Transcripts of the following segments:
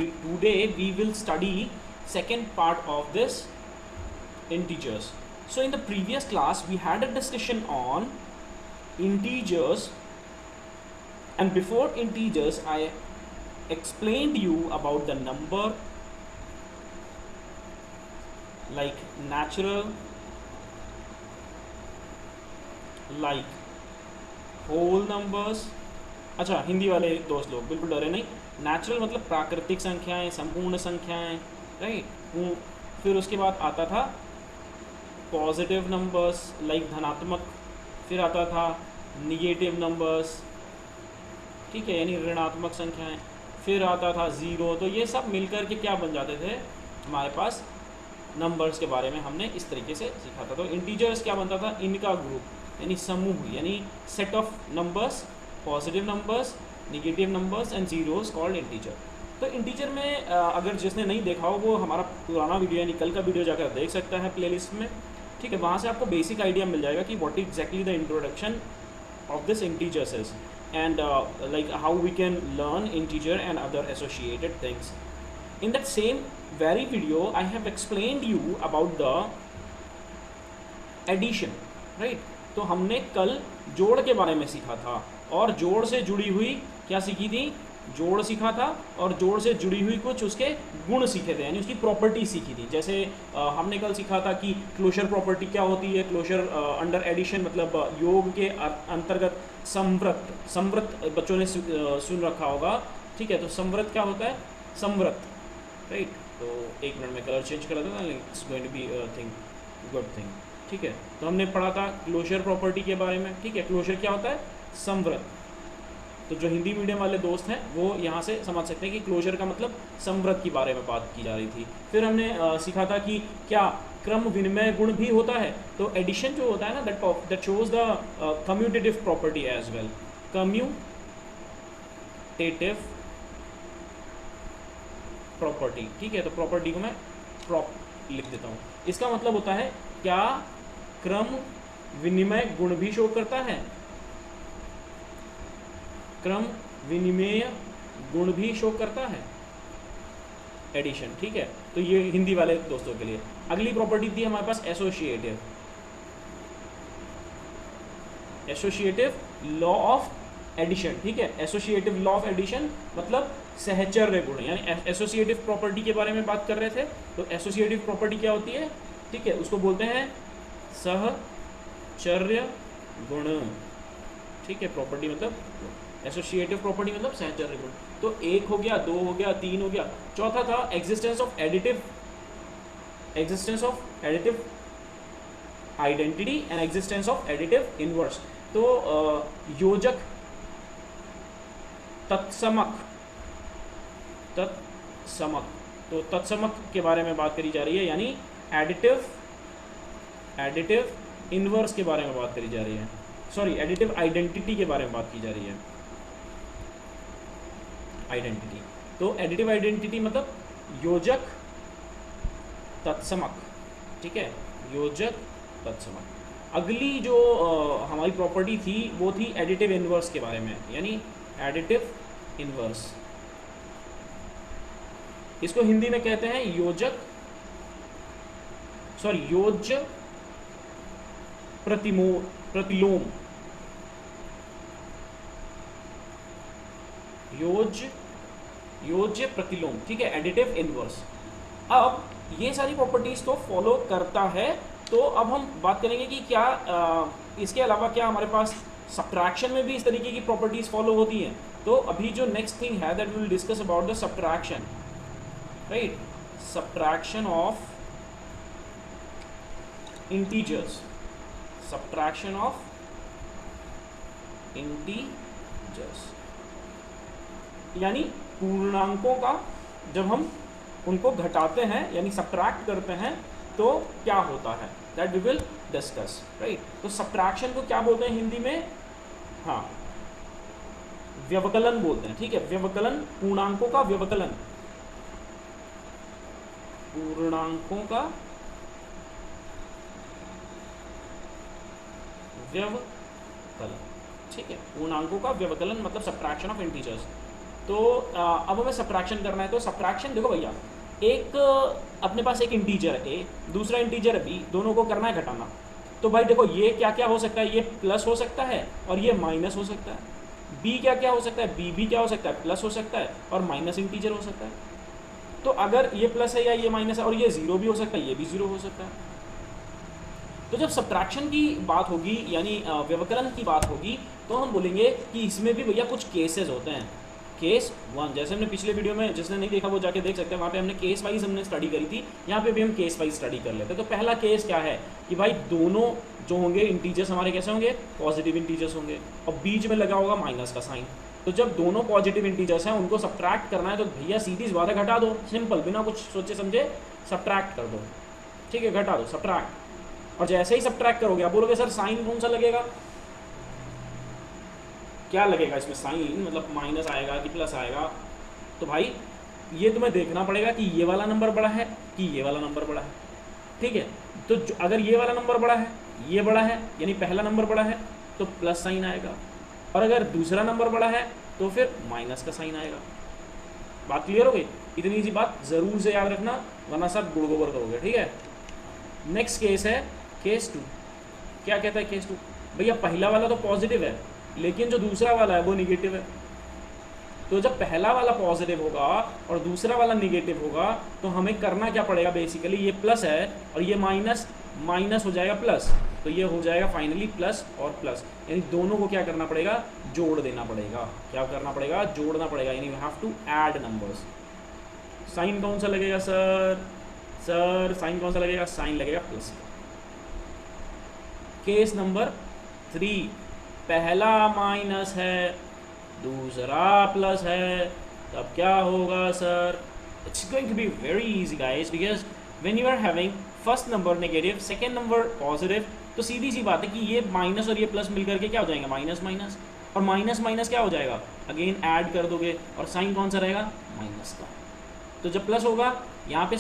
today we will study second part of this integers. So in the previous class we had a discussion on integers, and before integers I explained you about the number like natural, like whole numbers. अच्छा, हिंदी वाले दोस्त लोग बिल्कुल डरे नहीं. Natural मतलब प्राकृतिक संख्याएं, संपूर्ण संख्याएं, राइट. फिर उसके बाद आता था पॉजिटिव नंबर्स लाइक धनात्मक, फिर आता था निगेटिव नंबर्स, ठीक है, यानी ऋणात्मक संख्याएं, फिर आता था ज़ीरो. तो ये सब मिलकर के क्या बन जाते थे हमारे पास नंबर्स के बारे में हमने इस तरीके से सीखा था. तो इंटीजर्स क्या बनता था, इनका ग्रुप यानी समूह, यानी set of numbers, positive numbers, negative numbers and zeros called integer. तो इंटीजर में अगर जिसने नहीं देखा हो वो हमारा पुराना वीडियो यानी कल का वीडियो जाकर देख सकता है प्लेलिस्ट में, ठीक है. वहाँ से आपको बेसिक आइडिया मिल जाएगा कि what exactly the introduction of this integers is and like how we can learn integer and other associated things. In that same very video I have explained you about the addition, right. तो हमने कल जोड़ के बारे में सीखा था और जोड़ से जुड़ी हुई क्या सीखी थी, जोड़ सीखा था और जोड़ से जुड़ी हुई कुछ उसके गुण सीखे थे, यानी उसकी प्रॉपर्टी सीखी थी. जैसे हमने कल सीखा था कि क्लोजर प्रॉपर्टी क्या होती है. क्लोजर अंडर एडिशन मतलब योग के अंतर्गत संवृत, संवृत बच्चों ने सुन रखा होगा, ठीक है. तो संवृत क्या होता है, संवृत, राइट. तो एक मिनट में कलर चेंज कर देता था, it's going to be thing good thing, ठीक है. तो हमने पढ़ा था क्लोजर प्रॉपर्टी के बारे में, ठीक है. क्लोजर क्या होता है, संवृत. तो जो हिंदी मीडियम वाले दोस्त हैं वो यहाँ से समझ सकते हैं कि क्लोजर का मतलब संवृत के बारे में बात की जा रही थी. फिर हमने सीखा था कि क्या क्रम विनिमय गुण भी होता है. तो एडिशन जो होता है ना, that shows the commutative property as well. Commutative property, ठीक है. तो प्रॉपर्टी को मैं प्रॉप लिख देता हूँ. इसका मतलब होता है क्या क्रम विनिमय गुण भी शो करता है, क्रम विनिमय गुण भी शो करता है एडिशन, ठीक है. तो ये हिंदी वाले दोस्तों के लिए. अगली प्रॉपर्टी थी हमारे पास associative, associative law of addition, ठीक है. एसोसिएटिव लॉ ऑफ एडिशन मतलब सहचर्य गुण, यानी एसोसिएटिव प्रॉपर्टी के बारे में बात कर रहे थे. तो एसोसिएटिव प्रॉपर्टी क्या होती है, ठीक है, उसको बोलते हैं सहचर्य गुण, ठीक है. प्रॉपर्टी मतलब एसोसिएटिव प्रॉपर्टी मतलब सहचर्य गुण. तो एक हो गया, दो हो गया, तीन हो गया. चौथा था existence of additive, existence of additive identity and existence of additive inverse. तो योजक, तत्समक, तत्समक, तो तत्समक के बारे में बात करी जा रही है, यानी एडिटिव, एडिटिव इनवर्स के बारे में बात करी जा रही है. सॉरी, एडिटिव आइडेंटिटी के बारे में बात की जा रही है, आइडेंटिटी. तो एडिटिव आइडेंटिटी मतलब योजक तत्समक, ठीक है, योजक तत्समक. अगली जो हमारी प्रॉपर्टी थी वो थी एडिटिव इनवर्स के बारे में, यानी एडिटिव इनवर्स. इसको हिंदी में कहते हैं योजक, सॉरी योज्य प्रतिलोम, योज्य प्रतिलोम, ठीक है, एडिटिव इनवर्स. अब ये सारी प्रॉपर्टीज तो फॉलो करता है. तो अब हम बात करेंगे कि क्या इसके अलावा क्या हमारे पास सब्ट्रैक्शन में भी इस तरीके की प्रॉपर्टीज फॉलो होती हैं. तो अभी जो नेक्स्ट थिंग है that we will discuss about the subtraction, right. Subtraction of integers, subtraction of integers, यानी पूर्णांकों का जब हम उनको घटाते हैं यानी सब्ट्रैक्ट करते हैं तो क्या होता है, that we will discuss, right. तो सब्ट्रैक्शन को क्या बोलते हैं हिंदी में, हाँ, व्यवकलन बोलते हैं, ठीक है. व्यवकलन, पूर्णांकों का व्यवकलन, पूर्णांकों का व्यवकलन, ठीक है. पूर्णांकों का व्यवकलन मतलब सब्ट्रैक्शन ऑफ इंटीजर्स. तो अब हमें सब्ट्रैक्शन करना है। तो सब्ट्रैक्शन देखो भैया, एक अपने पास एक इंटीजर है ए, दूसरा इंटीजर है बी, दोनों को करना है घटाना। तो भाई देखो ये क्या क्या हो सकता है, ये प्लस हो सकता है और ये माइनस हो सकता है। बी क्या क्या हो सकता है, बी भी क्या हो सकता है, प्लस हो सकता है और माइनस इंटीजर हो सकता है। तो अगर ये प्लस है या ये माइनस है, और ये जीरो भी हो सकता है, ये भी जीरो हो सकता है। तो जब सब्ट्रैक्शन की बात होगी यानी व्यवकलन की बात होगी, तो हम बोलेंगे कि इसमें भी भैया कुछ केसेस होते हैं। केस वन, जैसे हमने पिछले वीडियो में, जिसने नहीं देखा वो जाके देख सकते हैं, वहाँ पे हमने केस वाइज हमने स्टडी करी थी। यहाँ पे भी हम केस वाइज स्टडी कर लेते हैं। तो पहला केस क्या है कि भाई दोनों जो होंगे इंटीजर्स हमारे कैसे होंगे, पॉजिटिव इंटीजर्स होंगे, और बीच में लगा होगा माइनस का साइन। तो जब दोनों पॉजिटिव इंटीजर्स हैं उनको सब्ट्रैक्ट करना है, तो भैया सीधी सी बात है, घटा दो, सिंपल, बिना कुछ सोचे समझे सब्ट्रैक्ट कर दो। ठीक है, घटा दो, सब्ट्रैक्ट। और जैसे ही सब्ट्रैक्ट करोगे, आप बोलोगे सर साइन कौन सा लगेगा, क्या लगेगा इसमें साइन, मतलब माइनस आएगा कि प्लस आएगा। तो भाई ये तुम्हें देखना पड़ेगा कि ये वाला नंबर बड़ा है कि ये वाला नंबर बड़ा है। ठीक है, तो अगर ये वाला नंबर बड़ा है, ये बड़ा है, यानी पहला नंबर बड़ा है, तो प्लस साइन आएगा, और अगर दूसरा नंबर बड़ा है तो फिर माइनस का साइन आएगा। बात क्लियर हो गई? इतनी सी बात ज़रूर से याद रखना, वरना सब गुड़ गोबर करोगे। ठीक है, नेक्स्ट केस है केस टू। क्या कहता है केस टू? भैया पहला वाला तो पॉजिटिव है, लेकिन जो दूसरा वाला है वो निगेटिव है। तो जब पहला वाला पॉजिटिव होगा और दूसरा वाला निगेटिव होगा, तो हमें करना क्या पड़ेगा, बेसिकली ये प्लस है और ये माइनस, माइनस हो जाएगा प्लस, तो ये हो जाएगा फाइनली प्लस और प्लस, यानी दोनों को क्या करना पड़ेगा, जोड़ देना पड़ेगा। क्या करना पड़ेगा, जोड़ना पड़ेगा, यानी we have to add numbers. Sign कौन सा लगेगा सर, सर साइन कौन सा लगेगा, साइन लगेगा प्लस। केस नंबर 3, पहला माइनस है, दूसरा प्लस है, तब क्या होगा sir, it's going to be very easy guys, because when you are having first number negative, second number positive, तो सीधी सी बात है कि ये माइनस और ये प्लस मिलकर के क्या हो जाएगा, माइनस माइनस, और माइनस माइनस क्या हो जाएगा, अगेन ऐड कर दोगे, और साइन कौन सा रहेगा, माइनस का। तो जब प्लस होगा यहाँ पे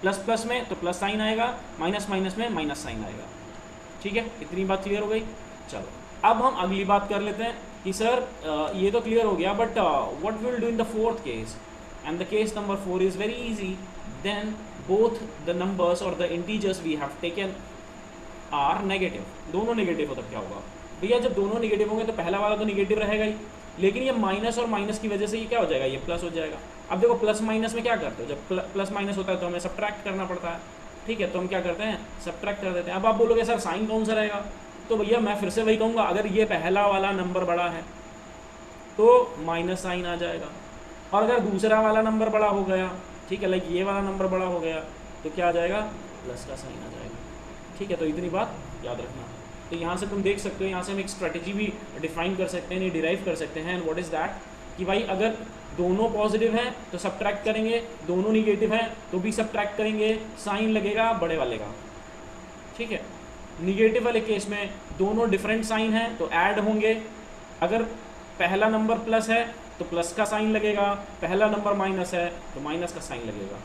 प्लस प्लस में, तो प्लस साइन आएगा, माइनस माइनस में माइनस साइन आएगा। ठीक है, इतनी बात क्लियर हो गई। चलो अब हम अगली बात कर लेते हैं कि सर ये तो क्लियर हो गया, but what will do in the fourth case, and the case number 4 is very easy. Then both the numbers और the integers we have taken are negative, दोनों नेगेटिव हो, तब क्या होगा भैया, जब दोनों नेगेटिव होंगे तो पहला वाला तो नेगेटिव रहेगा ही, लेकिन ये माइनस और माइनस की वजह से ये क्या हो जाएगा, ये प्लस हो जाएगा। अब देखो प्लस माइनस में क्या करते हो, जब प्लस माइनस होता है तो हमें सब्ट्रैक्ट करना पड़ता है। ठीक है, तो हम क्या करते हैं, सब्ट्रैक्ट कर देते हैं। अब आप बोलोगे सर साइन कौन सा रहेगा, तो भैया मैं फिर से वही कहूँगा, अगर ये पहला वाला नंबर बड़ा है तो माइनस साइन आ जाएगा, और अगर दूसरा वाला नंबर बड़ा हो गया, ठीक है, लाइक ये वाला नंबर बड़ा हो गया, तो क्या आ जाएगा, प्लस का साइन आ जाएगा। ठीक है, तो इतनी बात याद रखना। तो यहाँ से तुम देख सकते हो, यहाँ से हम एक स्ट्रेटेजी भी डिफाइन कर सकते हैं, डिराइव कर सकते हैं। एंड व्हाट इज़ दैट, कि भाई अगर दोनों पॉजिटिव हैं तो सब्ट्रैक्ट करेंगे, दोनों निगेटिव हैं तो भी सब्ट्रैक्ट करेंगे, साइन लगेगा बड़े वाले का। ठीक है, निगेटिव वाले केस में दोनों डिफरेंट साइन हैं तो ऐड होंगे। अगर पहला नंबर प्लस है तो प्लस का साइन लगेगा, पहला नंबर माइनस है तो माइनस का साइन लगेगा।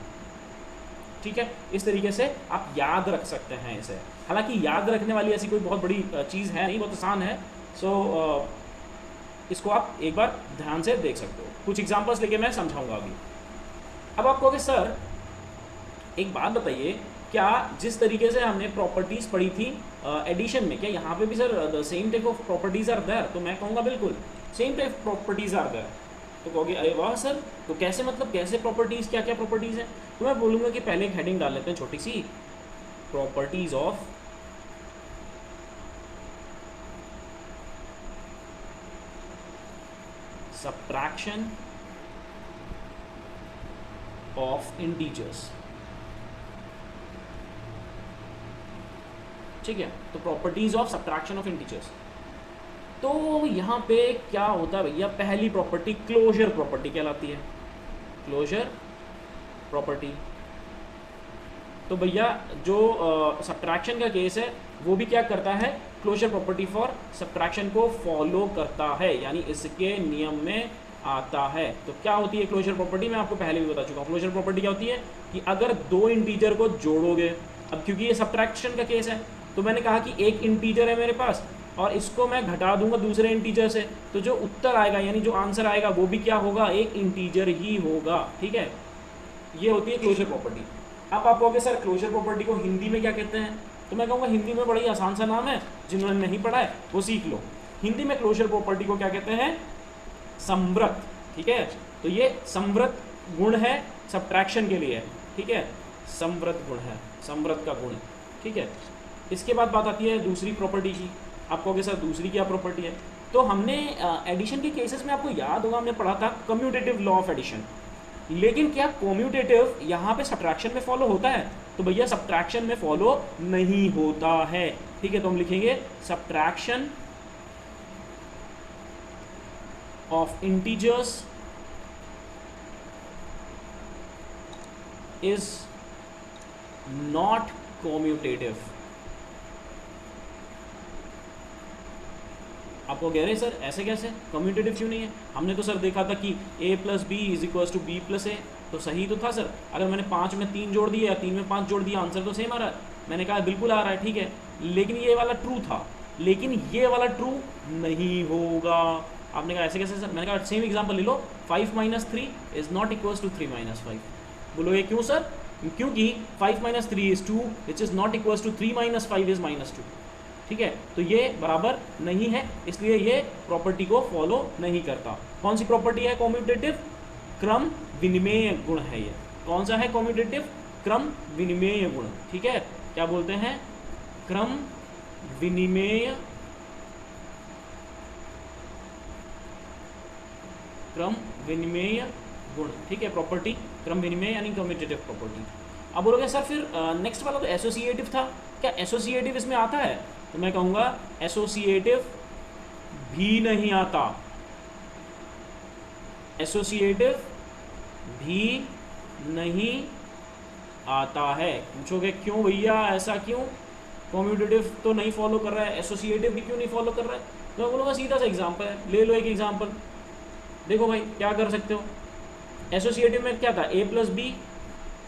ठीक है, इस तरीके से आप याद रख सकते हैं इसे। हालांकि याद रखने वाली ऐसी कोई बहुत बड़ी चीज़ है नहीं, बहुत आसान है। सो इसको आप एक बार ध्यान से देख सकते हो। कुछ एग्जांपल्स लेके मैं समझाऊंगा अभी। अब आप कहोगे सर एक बात बताइए, क्या जिस तरीके से हमने प्रॉपर्टीज़ पढ़ी थी एडिशन में, क्या यहाँ पे भी sir the same type of properties are there? तो मैं कहूँगा बिल्कुल same type properties are there. तो कहोगे अरे वाह सर, तो कैसे, मतलब कैसे प्रॉपर्टीज़, क्या क्या प्रॉपर्टीज़ हैं? तो मैं बोलूँगा कि पहले एक हेडिंग डाल लेते हैं छोटी सी, properties of subtraction of integers। ठीक है, तो properties of subtraction of integers. तो यहाँ पे क्या होता है भैया, पहली प्रॉपर्टी क्लोजर प्रॉपर्टी कहलाती है, क्लोजर प्रॉपर्टी। तो भैया जो सब्ट्रैक्शन का केस है वो भी क्या करता है, क्लोजर प्रॉपर्टी फॉर सब्ट्रैक्शन को फॉलो करता है, यानी इसके नियम में आता है। तो क्या होती है क्लोजर प्रॉपर्टी, मैं आपको पहले भी बता चुका हूँ। क्लोजर प्रॉपर्टी क्या होती है कि अगर दो इंटीजर को जोड़ोगे, अब क्योंकि ये सब्ट्रैक्शन का केस है तो मैंने कहा कि एक इंटीजर है मेरे पास और इसको मैं घटा दूंगा दूसरे इंटीजर से, तो जो उत्तर आएगा यानी जो आंसर आएगा वो भी क्या होगा, एक इंटीजर ही होगा। ठीक है, ये होती है क्लोजर प्रॉपर्टी। अब आप कहोगे सर क्लोजर प्रॉपर्टी को हिंदी में क्या कहते हैं, तो मैं कहूँगा हिंदी में बड़ा ही आसान सा नाम है, जिन्होंने नहीं पढ़ा है वो सीख लो। हिंदी में क्लोजर प्रॉपर्टी को क्या कहते हैं, समव्रत। ठीक है, तो ये समव्रत गुण है, सब्ट्रैक्शन के लिए। ठीक है, समव्रत गुण है, समव्रत का गुण। ठीक है, इसके बाद बात आती है दूसरी प्रॉपर्टी की। आप कहोगे सर दूसरी क्या प्रॉपर्टी है, तो हमने एडिशन के केसेस में आपको याद होगा हमने पढ़ा था कम्यूटेटिव लॉ ऑफ एडिशन। लेकिन क्या कम्यूटेटिव यहाँ पे सब्ट्रैक्शन में फॉलो होता है, तो भैया सब्ट्रैक्शन में फॉलो नहीं होता है। ठीक है, तो हम लिखेंगे subtraction of integers is not commutative. आपको कह रहे हैं सर ऐसे कैसे, कम्यूटेटिव क्यों नहीं है, हमने तो सर देखा था कि a plus b is equals to b plus a, तो सही तो था सर। अगर मैंने 5 में 3 जोड़ दिया या 3 में 5 जोड़ दिया आंसर तो सेम आ रहा है। मैंने कहा बिल्कुल आ रहा है, ठीक है, लेकिन ये वाला ट्रू था, लेकिन ये वाला ट्रू नहीं होगा। आपने कहा ऐसे कैसे सर, मैंने कहा सेम एग्जाम्पल ले लो, 5 minus 3 is not equals to 3 minus 5। बोलो ये क्यों सर, क्योंकि 5 minus 3 is 2 which is not equals to 3 minus 5 is minus 2। ठीक है, तो ये बराबर नहीं है, इसलिए ये प्रॉपर्टी को फॉलो नहीं करता। कौन सी प्रॉपर्टी है कम्यूटेटिव, क्रम विनिमेय गुण है ये। कौन सा है कम्यूटेटिव, क्रम विनिमेय गुण। ठीक है, क्या बोलते हैं, क्रम विनिमेय, क्रम विनिमेय गुण। ठीक है, प्रॉपर्टी क्रम विनिमेय यानी कम्यूटेटिव प्रॉपर्टी। अब बोलोगे सर फिर नेक्स्ट वाला तो एसोसिएटिव था, क्या एसोसिएटिव इसमें आता है, तो मैं कहूँगा एसोसिएटिव भी नहीं आता, एसोसिएटिव भी नहीं आता है। पूछोगे क्यों भैया, ऐसा क्यों, कम्यूटेटिव तो नहीं फॉलो कर रहा है, एसोसिएटिव भी क्यों नहीं फॉलो कर रहा है, तो मैं बोलूँगा सीधा सा एग्जाम्पल है, ले लो एक एग्जाम्पल। देखो भाई क्या कर सकते हो, एसोसिएटिव में क्या था, a प्लस बी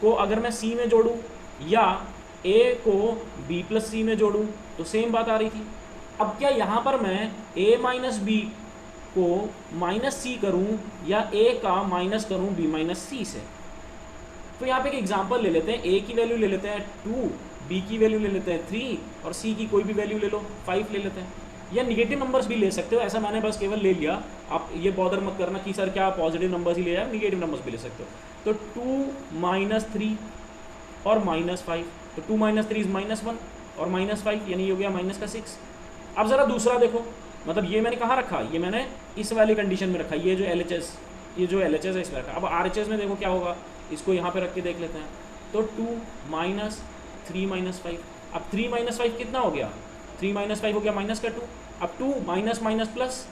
को अगर मैं c में जोड़ूँ या a को b प्लस सी में जोड़ूँ तो सेम बात आ रही थी। अब क्या यहाँ पर मैं a माइनस बी को माइनस सी करूँ या a का माइनस करूँ b माइनस सी से, तो यहाँ पे एक एग्जांपल ले लेते हैं, a की वैल्यू ले लेते हैं 2, b की वैल्यू ले लेते हैं 3 और c की कोई भी वैल्यू ले लो 5 ले लेते हैं, या निगेटिव नंबर्स भी ले सकते हो, ऐसा मैंने बस केवल ले लिया, आप ये बॉदर मत करना कि सर क्या पॉजिटिव नंबर्स ही ले जाए, निगेटिव नंबर्स भी ले सकते हो। तो 2 माइनस 3 और माइनस 5, तो 2 माइनस 3 इज माइनस 1 और माइनस 5 यानी हो गया माइनस का 6। अब ज़रा दूसरा देखो, मतलब ये मैंने कहाँ रखा, ये मैंने इस वाली कंडीशन में रखा, ये जो LHS, ये जो LHS है इसमें रखा। अब RHS में देखो क्या होगा, इसको यहाँ पे रख के देख लेते हैं, तो 2 माइनस 3 माइनस 5, अब 3 माइनस 5 कितना हो गया, 3 माइनस 5 हो गया माइनस का 2, अब 2 माइनस माइनस प्लस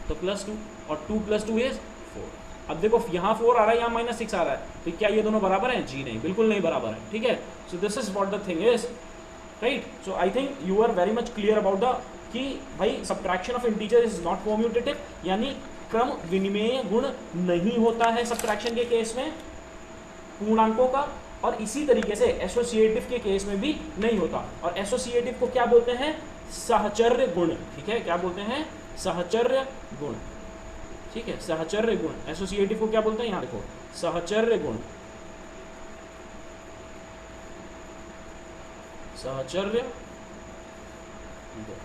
तो प्लस 2 और 2 प्लस 2 इज 4। अब देखो यहाँ 4 आ रहा है, यहाँ माइनस 6 आ रहा है, तो क्या ये दोनों बराबर हैं, जी नहीं, बिल्कुल नहीं बराबर है। ठीक है, so this is what the thing is, right. So I think you are very much clear about the कि भाई subtraction of integer is not commutative, यानी क्रम विनिमेय गुण नहीं होता है सब्ट्रैक्शन के केस में पूर्णांकों का, और इसी तरीके से एसोसिएटिव के केस में भी नहीं होता। और एसोसिएटिव को क्या बोलते हैं, सहचर्य गुण। ठीक है, क्या बोलते हैं, सहचर्य गुण। ठीक है, सहचर्य गुण, एसोसिएटिव को क्या बोलते हैं, यहाँ देखो सहचर्य गुण, सहचर्य गुण।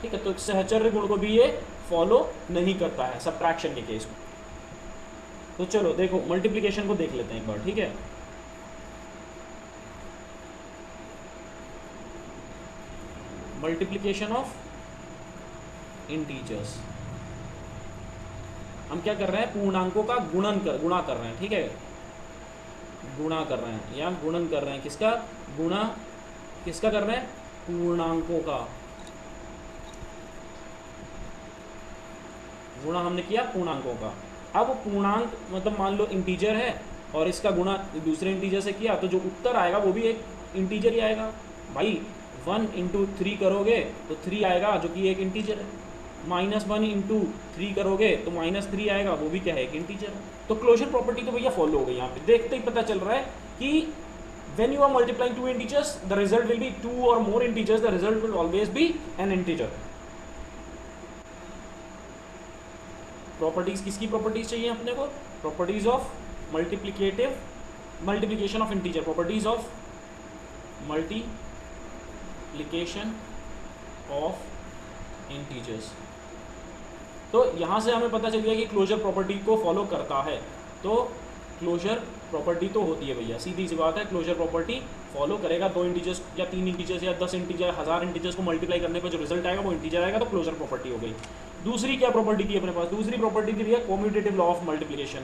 ठीक है, तो सहचर्य गुण को भी ये फॉलो नहीं करता है सब्ट्रैक्शन के केस में। तो चलो देखो मल्टीप्लिकेशन को देख लेते हैं एक बार। ठीक है, मल्टीप्लिकेशन ऑफ इंटीजर्स, हम क्या कर रहे हैं, पूर्णांकों का गुणा कर रहे हैं। ठीक है, गुणा कर रहे हैं या गुणन कर रहे हैं, किसका गुणा, किसका कर रहे हैं, पूर्णांकों का गुणा हमने किया पूर्णांकों का। अब पूर्णांक मतलब मान लो इंटीजर है और इसका गुणा दूसरे इंटीजर से किया, तो जो उत्तर आएगा वो भी एक इंटीजर ही आएगा भाई। 1 इंटू 3 करोगे तो 3 आएगा जो कि एक इंटीजर है, -1 इंटू 3 करोगे तो -3 आएगा, वो भी क्या है, एक इंटीजर है। तो क्लोजर प्रॉपर्टी तो भैया फॉलो हो गई। यहाँ पे देखते ही पता चल रहा है कि when you are multiplying two integers the result will be 2 or more integers, the result will always be an integer। Properties किसकी प्रॉपर्टीज चाहिए अपने को? Properties of multiplication of integer, properties of multiplication of integers. तो यहाँ से हमें पता चल गया कि क्लोजर प्रॉपर्टी को फॉलो करता है। तो क्लोजर प्रॉपर्टी तो होती है भैया, सीधी सी बात है, क्लोजर प्रॉपर्टी फॉलो करेगा। 2 इंटीजर्स या 3 इंटीजर्स या 10 इंटीजर 1000 इंटीजर्स को मल्टीप्लाई करने पर जो रिजल्ट आएगा वो इंटीजर आएगा, तो क्लोजर प्रॉपर्टी हो गई। दूसरी क्या प्रॉपर्टी थी अपने पास? दूसरी प्रॉपर्टी थी भैया commutative law of multiplication.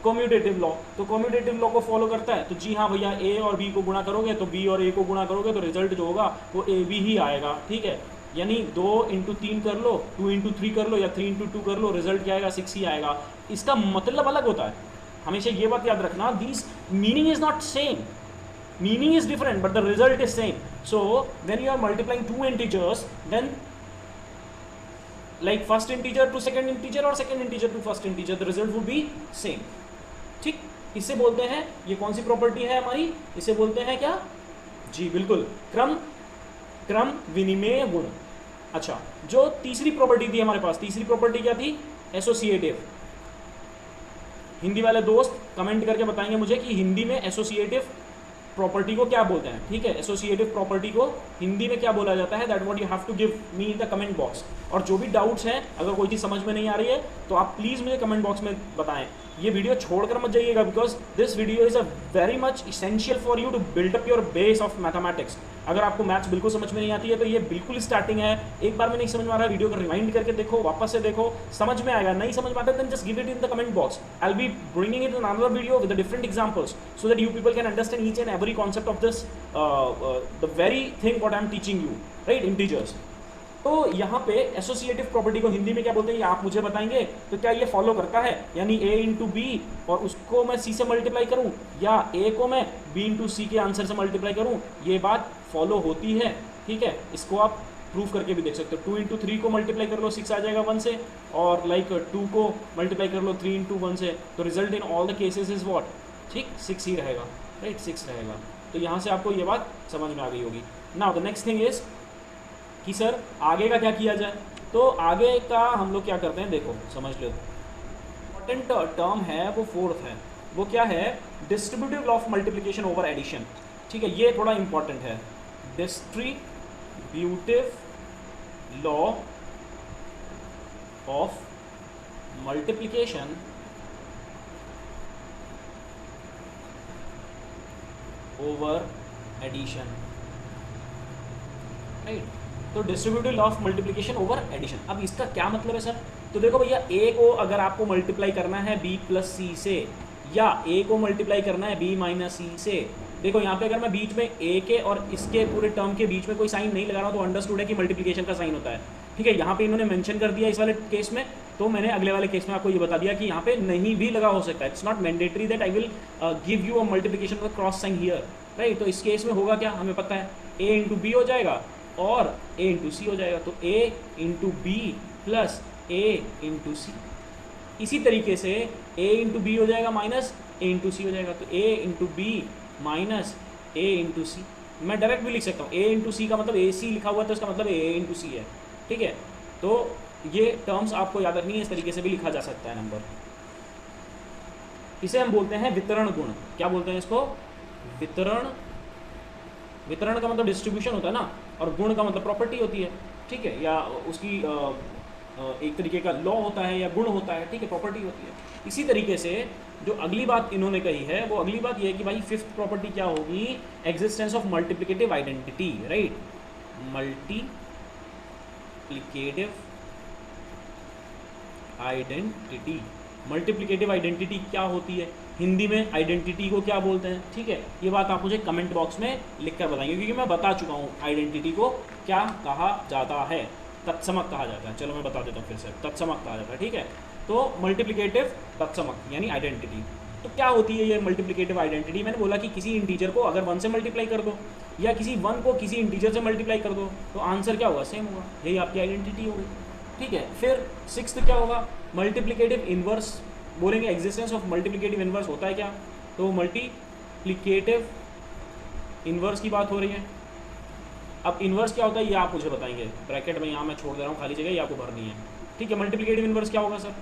Commutative law, तो कॉम्यूटेटिव लॉ को फॉलो करता है। तो जी हाँ भैया, ए और बी को गुणा करोगे तो बी और ए को गुणा करोगे तो रिजल्ट जो होगा वो ए बी ही आएगा, ठीक है। यानी 2 × 3 कर लो, 2 × 3 कर लो या 3 × 2 कर लो, रिजल्ट क्या आएगा? 6 ही आएगा। इसका मतलब अलग होता है, हमेशा ये बात याद रखना, this meaning is not same, meaning is different but the result is same. So when you are multiplying 2 integers, then like first integer to second integer or second integer to first integer, the result would be same. ठीक, इससे बोलते हैं, ये कौन सी property है हमारी? इसे बोलते हैं क्या? जी बिल्कुल, क्रम विनिमेय गुण। अच्छा, जो तीसरी प्रॉपर्टी थी हमारे पास, तीसरी प्रॉपर्टी क्या थी? एसोसिएटिव। हिंदी वाले दोस्त कमेंट करके बताएंगे मुझे कि हिंदी में एसोसिएटिव प्रॉपर्टी को क्या बोलते हैं, ठीक है। एसोसिएटिव प्रॉपर्टी को हिंदी में क्या बोला जाता है? That what you have to give me in the comment box. और जो भी डाउट्स हैं, अगर कोई चीज़ समझ में नहीं आ रही है तो आप प्लीज़ मुझे कमेंट बॉक्स में बताएं। ये वीडियो छोड़कर मत जाइएगा, because this video is a very much essential for you to build up your base of mathematics. अगर आपको मैथ्स बिल्कुल समझ में नहीं आती है तो ये बिल्कुल स्टार्टिंग है। एक बार में नहीं समझ में आ रहा है, वीडियो को रिवाइंड करके देखो, वापस से देखो, समझ में आएगा। नहीं समझ में आता then just give it in the comment box. I will be bringing it in another video with different examples so that you people can understand each and every concept of this the very thing what I am teaching you, right, integers. तो यहाँ पे associative property को हिंदी में क्या बोलते हैं, ये आप मुझे बताएंगे। तो क्या ये फॉलो करता है, यानी a × b और उसको मैं c से मल्टीप्लाई करूँ, या a को मैं b × c के आंसर से मल्टीप्लाई करूँ, ये बात फॉलो होती है, ठीक है। इसको आप प्रूफ करके भी देख सकते हो। 2 × 3 को मल्टीप्लाई कर लो, 6 आ जाएगा 1 से, और लाइक 2 को मल्टीप्लाई कर लो 3 × 1 से, तो result in all the cases is what? ठीक, 6 ही रहेगा, राइट, 6 रहेगा। तो यहाँ से आपको ये बात समझ में आ गई होगी। Now the next thing is कि सर आगे का क्या किया जाए। तो आगे का हम लोग क्या करते हैं, देखो समझ लो, इम्पॉर्टेंट टर्म है वो 4th है, वो क्या है? Distributive law of multiplication over addition, ठीक है। ये थोड़ा इंपॉर्टेंट है, distributive law of multiplication over addition, right. तो distributive law of multiplication over addition, अब इसका क्या मतलब है सर? तो देखो भैया, a को अगर आपको मल्टीप्लाई करना है b + c से, या a को मल्टीप्लाई करना है b - c से, देखो यहाँ पे अगर मैं बीच में a के और इसके पूरे टर्म के बीच में कोई साइन नहीं लगा रहा हूँ तो अंडरस्टूड है कि मल्टीप्लिकेशन का साइन होता है, ठीक है। यहाँ पे इन्होंने मेंशन कर दिया इस वाले केस में, तो मैंने अगले वाले केस में आपको ये बता दिया कि यहाँ पे नहीं भी लगा हो सकता है। It's not mandatory that I will give you a multiplication with cross sign here, right. तो इस केस में होगा क्या, हमें पता है a × b हो जाएगा और a × c हो जाएगा, तो a × b + a × c। इसी तरीके से a × b हो जाएगा माइनस a × c हो जाएगा, तो a × b - a × c। मैं डायरेक्ट भी लिख सकता हूँ, a × c का मतलब ac लिखा हुआ है तो इसका मतलब a × c है, ठीक है। तो ये टर्म्स आपको याद रखनी है, इस तरीके से भी लिखा जा सकता है नंबर। इसे हम बोलते हैं वितरण गुण। क्या बोलते हैं इसको? वितरण। वितरण का मतलब डिस्ट्रीब्यूशन होता है ना, और गुण का मतलब प्रॉपर्टी होती है, ठीक है, या उसकी एक तरीके का लॉ होता है या गुण होता है, ठीक है, प्रॉपर्टी होती है। इसी तरीके से जो अगली बात इन्होंने कही है वो अगली बात ये है कि भाई 5th प्रॉपर्टी क्या होगी? Existence of multiplicative identity, right. Multiplicative identity, multiplicative identity क्या होती है? हिंदी में आइडेंटिटी को क्या बोलते हैं, ठीक है। ये बात आप मुझे कमेंट बॉक्स में लिख कर बताएंगे, क्योंकि मैं बता चुका हूँ आइडेंटिटी को क्या कहा जाता है। तत्समक कहा जाता है, चलो मैं बता देता हूँ फिर से, तत्समक कहा जाता है, ठीक है। तो मल्टीप्लिकेटिव तत्समक यानी आइडेंटिटी। तो क्या होती है ये मल्टीप्लिकेटिव आइडेंटिटी? मैंने बोला कि किसी इंटीजर को अगर 1 से मल्टीप्लाई कर दो या किसी 1 को किसी इंटीजर से मल्टीप्लाई कर दो तो आंसर क्या होगा? सेम होगा, यही आपकी आइडेंटिटी होगी, ठीक है। फिर 6th क्या होगा? मल्टीप्लिकेटिव इन्वर्स बोलेंगे। एग्जिस्टेंस ऑफ मल्टीप्लिकेटिव इन्वर्स होता है क्या? तो मल्टीप्लिकेटिव इन्वर्स की बात हो रही है। अब इन्वर्स क्या होता है ये आप मुझे बताएंगे, ब्रैकेट में यहाँ मैं छोड़ दे रहा हूँ खाली जगह, ये आपको भरनी है, ठीक है। मल्टीप्लिकेटिव इन्वर्स क्या होगा सर?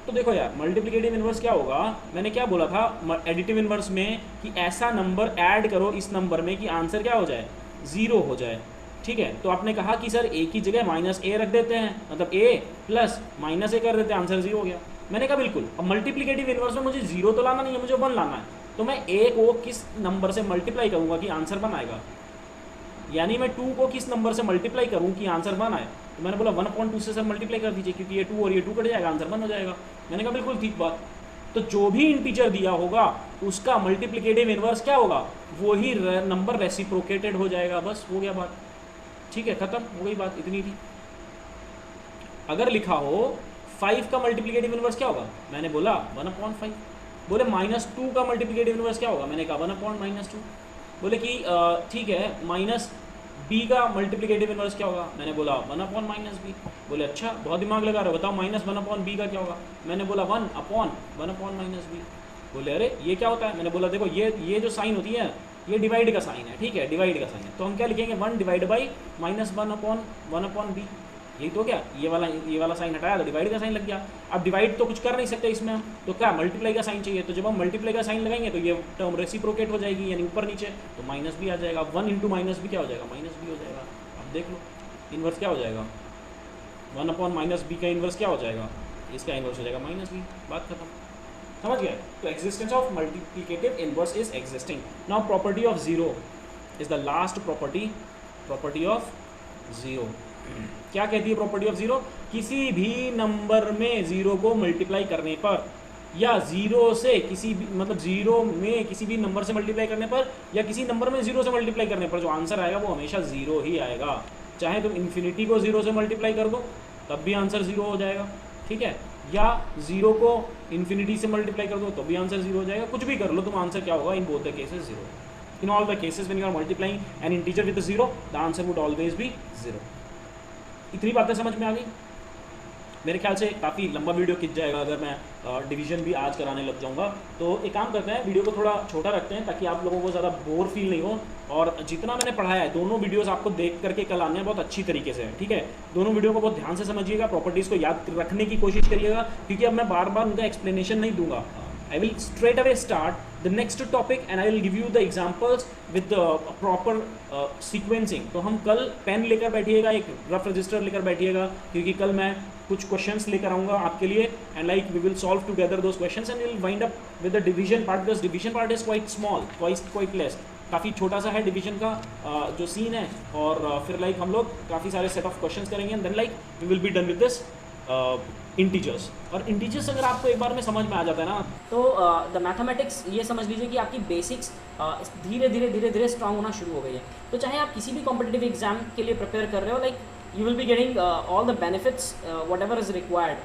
तो देखो यार मल्टीप्लिकेटिव इन्वर्स क्या होगा, मैंने क्या बोला था एडिटिव इन्वर्स में कि ऐसा नंबर ऐड करो इस नंबर में कि आंसर क्या हो जाए, ज़ीरो हो जाए। ठीक है, तो आपने कहा कि सर ए की जगह माइनस ए रख देते हैं, मतलब ए प्लस माइनस ए कर देते हैं, आंसर जीरो हो गया। मैंने कहा बिल्कुल। अब मल्टीप्लिकेटिव इन्वर्स में मुझे जीरो तो लाना नहीं है, मुझे वन लाना है, तो मैं ए को किस नंबर से मल्टीप्लाई करूँगा कि आंसर वन आएगा, यानी मैं 2 को किस नंबर से मल्टीप्लाई करूँ कि आंसर 1 आए। तो मैंने बोला 1/2 से सर मल्टीप्लाई कर दीजिए, क्योंकि ये 2 और ये 2 कट जाएगा, आंसर 1 हो जाएगा। मैंने कहा बिल्कुल ठीक बात। तो जो भी इंटीजर दिया होगा उसका मल्टीप्लिकेटिव इन्वर्स क्या होगा, वही नंबर रेसिप्रोकेटेड हो जाएगा, बस हो गया बात। ठीक है, खत्म हो गई बात, इतनी थी। अगर लिखा हो 5 का मल्टीप्लिकेटिव इन्वर्स क्या होगा, मैंने बोला 1/5। बोले -2 का मल्टीप्लिकेटिव इन्वर्स क्या होगा, मैंने कहा 1/-2। बोले कि ठीक है, माइनस बी का मल्टीप्लिकेटिव इन्वर्स क्या होगा, मैंने बोला 1/-b। बोले अच्छा बहुत दिमाग लगा रहे हो, बताओ -1/b का क्या होगा, मैंने बोला 1/1/-b। बोले अरे ये क्या होता है, मैंने बोला देखो ये जो साइन होती है ये डिवाइड का साइन है, ठीक है, डिवाइड का साइन है, तो हम क्या लिखेंगे 1 डिवाइड बाई -1/1/b। यही तो क्या, ये वाला साइन हटाया तो डिवाइड का साइन लग गया। अब डिवाइड तो कुछ कर नहीं सकते इसमें हम, तो क्या मल्टीप्लाई का साइन चाहिए, तो जब हम मल्टीप्लाई का साइन लगाएंगे तो ये टर्म रेसिप्रोकेट हो जाएगी, यानी ऊपर नीचे, तो माइनस भी आ जाएगा। 1 × -b क्या हो जाएगा, -b हो जाएगा। अब देख लो इन्वर्स क्या हो जाएगा, 1/-b का इन्वर्स क्या हो जाएगा, इसका इन्वर्स हो जाएगा -b। बात खत्म, समझ गए। तो existence of multiplicative inverse is existing. Now property of zero is the last property of zero. क्या कहती है प्रॉपर्टी ऑफ जीरो, किसी भी नंबर में जीरो को मल्टीप्लाई करने पर, या जीरो से किसी भी मतलब जीरो में किसी भी नंबर से मल्टीप्लाई करने पर, या किसी नंबर में जीरो से मल्टीप्लाई करने पर जो आंसर आएगा वो हमेशा जीरो ही आएगा। चाहे तुम इन्फिनिटी को जीरो से मल्टीप्लाई कर दो तब भी आंसर जीरो हो जाएगा, ठीक है, या जीरो को इन्फिनिटी से मल्टीप्लाई कर दो तो भी आंसर जीरो हो जाएगा। कुछ भी कर लो तुम, आंसर क्या होगा, in both the cases zero. In all the cases when you are multiplying an integer with zero the answer would always be zero. इतनी बातें समझ में आ गई। मेरे ख्याल से काफ़ी लंबा वीडियो खिंच जाएगा अगर मैं डिवीजन भी आज कराने लग जाऊंगा। तो एक काम करते हैं, वीडियो को थोड़ा छोटा रखते हैं ताकि आप लोगों को ज़्यादा बोर फील नहीं हो। और जितना मैंने पढ़ाया है दोनों वीडियोस आपको देख करके कल आने हैं बहुत अच्छी तरीके से, ठीक है। दोनों वीडियो को बहुत ध्यान से समझिएगा, प्रॉपर्टीज़ को याद रखने की कोशिश करिएगा, क्योंकि अब मैं बार बार उनका एक्सप्लेनेशन नहीं दूंगा। I will straight away start the next topic and I will give you the examples with the proper sequencing। तो हम कल पेन लेकर बैठिएगा, एक रफ रजिस्टर लेकर बैठिएगा, क्योंकि कल मैं कुछ क्वेश्चंस लेकर आऊँगा आपके लिए, and like we will solve together those questions and will wind up with the division part, because division part is quite small, quite less, काफ़ी छोटा सा है डिवीजन का जो सीन है। और फिर लाइक हम लोग काफ़ी सारे सेट ऑफ क्वेश्चंस करेंगे and then like we will be done with this integers. और इंटीजर्स अगर आपको एक बार में समझ में आ जाता है ना, तो द मैथमेटिक्स ये समझ लीजिए कि आपकी बेसिक्स धीरे धीरे स्ट्रांग होना शुरू हो गई है। तो चाहे आप किसी भी कॉम्पिटिटिव एग्जाम के लिए प्रिपेयर कर रहे हो, like you will be getting all the benefits what ever is required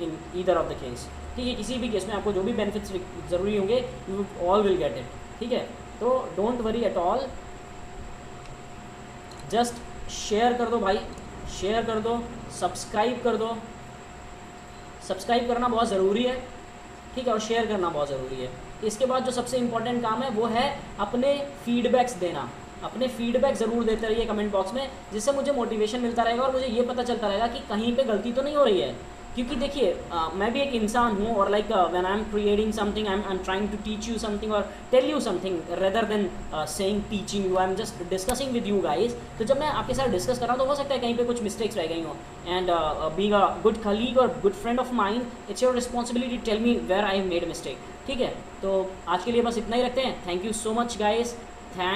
in either of the case, ठीक है। किसी भी केस में आपको जो भी बेनिफिट्स ज़रूरी होंगे you all will get it, ठीक है। तो don't worry at all, just share कर दो भाई, शेयर कर दो, सब्सक्राइब कर दो। सब्सक्राइब करना बहुत ज़रूरी है, ठीक है, और शेयर करना बहुत ज़रूरी है। इसके बाद जो सबसे इम्पॉर्टेंट काम है वो है अपने फीडबैक्स देना। अपने फीडबैक ज़रूर देते रहिए कमेंट बॉक्स में, जिससे मुझे मोटिवेशन मिलता रहेगा और मुझे ये पता चलता रहेगा कि कहीं पे गलती तो नहीं हो रही है। क्योंकि देखिए मैं भी एक इंसान हूँ, और like when I am creating something, I am trying to teach you something और tell you something rather than saying teaching you, I am just discussing with you guys. तो जब मैं आपके साथ डिस्कस कर रहा हूँ तो हो सकता है कहीं पे कुछ मिस्टेक्स रह गई हो, and being a good colleague और good friend of mine, it's your responsibility to tell me where I have made mistake, ठीक है। तो आज के लिए बस इतना ही रखते हैं। Thank you so much guys, thank